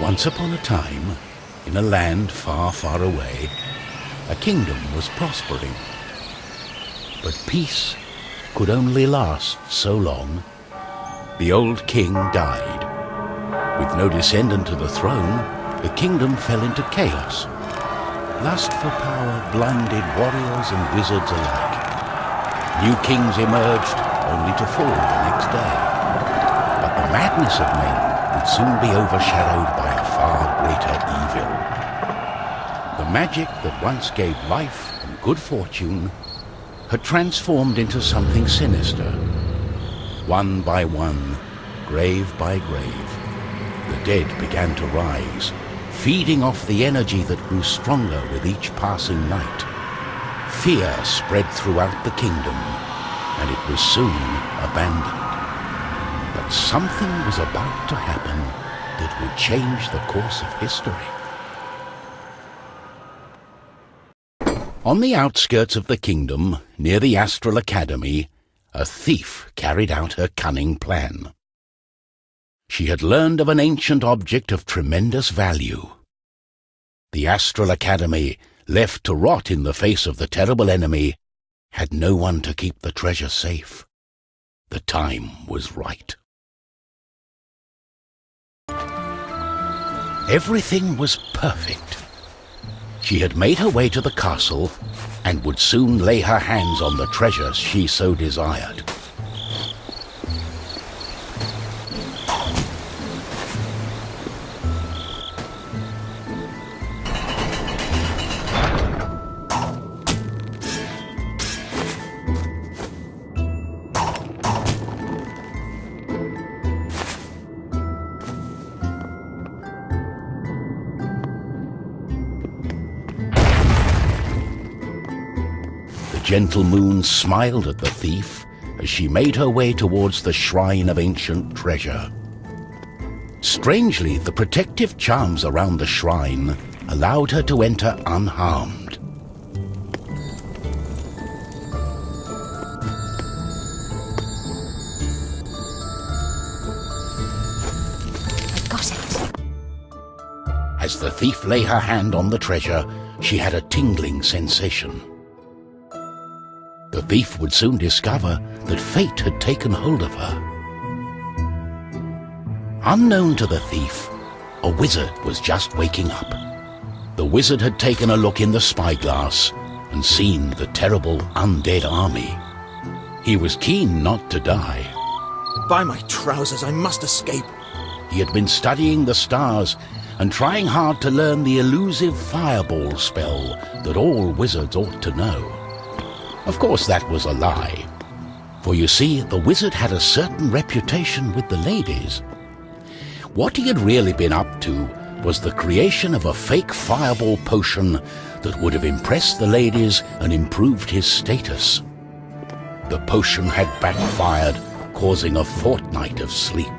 Once upon a time, in a land far, far away, a kingdom was prospering. But peace could only last so long. The old king died. With no descendant to the throne, the kingdom fell into chaos. Lust for power blinded warriors and wizards alike. New kings emerged, only to fall the next day. But the madness of men would soon be overshadowed by a far greater evil. The magic that once gave life and good fortune had transformed into something sinister. One by one, grave by grave, the dead began to rise, feeding off the energy that grew stronger with each passing night. Fear spread throughout the kingdom, and it was soon abandoned. But something was about to happen that would change the course of history. On the outskirts of the kingdom, near the Astral Academy, a thief carried out her cunning plan. She had learned of an ancient object of tremendous value. The Astral Academy, left to rot in the face of the terrible enemy, had no one to keep the treasure safe. The time was right. Everything was perfect. She had made her way to the castle and would soon lay her hands on the treasure she so desired. The gentle moon smiled at the thief as she made her way towards the shrine of ancient treasure. Strangely, the protective charms around the shrine allowed her to enter unharmed. I got it. As the thief lay her hand on the treasure, she had a tingling sensation. The thief would soon discover that fate had taken hold of her. Unknown to the thief, a wizard was just waking up. The wizard had taken a look in the spyglass and seen the terrible undead army. He was keen not to die. By my trousers, I must escape. He had been studying the stars and trying hard to learn the elusive fireball spell that all wizards ought to know. Of course, that was a lie. For you see, the wizard had a certain reputation with the ladies. What he had really been up to was the creation of a fake fireball potion that would have impressed the ladies and improved his status. The potion had backfired, causing a fortnight of sleep.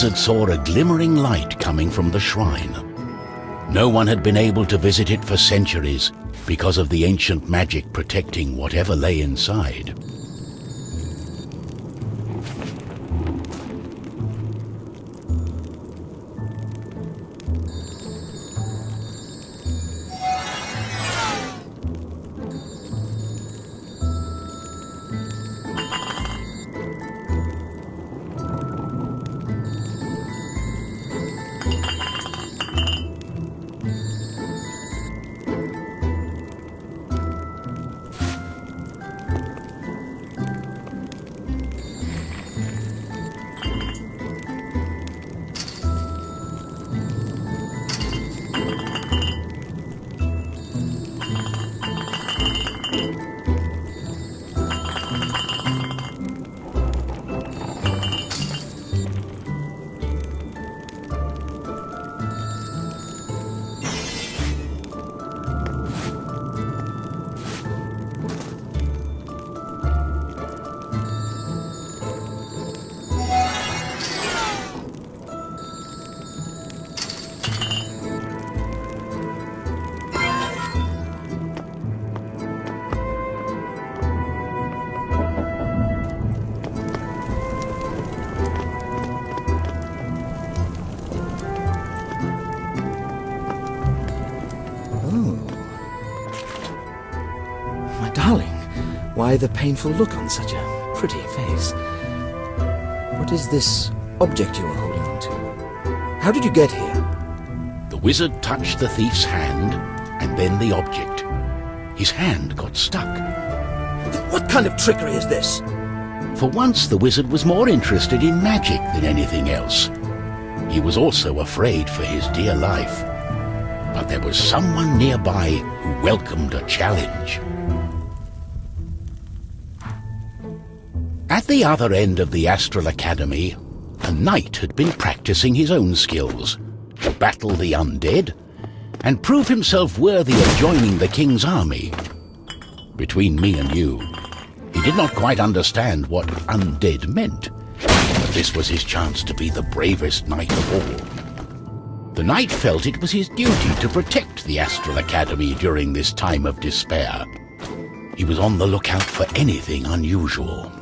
wizard saw a glimmering light coming from the shrine. No one had been able to visit it for centuries because of the ancient magic protecting whatever lay inside. My darling, why the painful look on such a pretty face? What is this object you are holding on to? How did you get here? The wizard touched the thief's hand, and then the object. His hand got stuck. What kind of trickery is this? For once, the wizard was more interested in magic than anything else. He was also afraid for his dear life. But there was someone nearby who welcomed a challenge. At the other end of the Astral Academy, a knight had been practicing his own skills to battle the undead and prove himself worthy of joining the king's army. Between me and you, he did not quite understand what undead meant, but this was his chance to be the bravest knight of all. The knight felt it was his duty to protect the Astral Academy during this time of despair. He was on the lookout for anything unusual.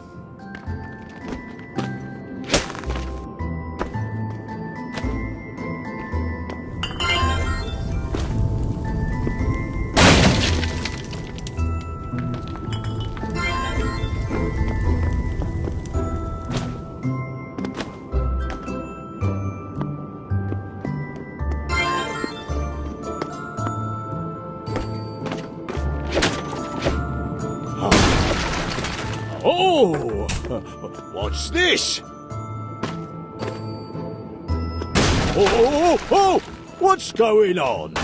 Oh, what's this? Oh, what's going on?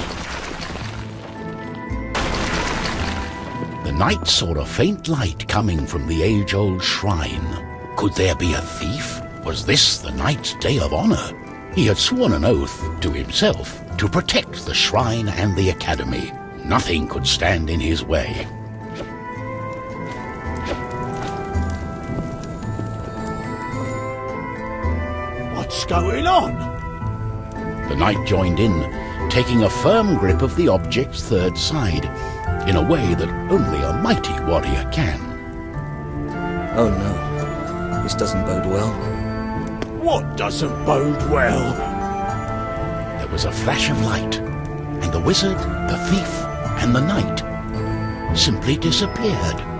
The knight saw a faint light coming from the age-old shrine. Could there be a thief? Was this the knight's day of honor? He had sworn an oath to himself to protect the shrine and the academy. Nothing could stand in his way. What's going on? The knight joined in, taking a firm grip of the object's third side, in a way that only a mighty warrior can. Oh no, this doesn't bode well. What doesn't bode well? There was a flash of light, and the wizard, the thief, and the knight simply disappeared.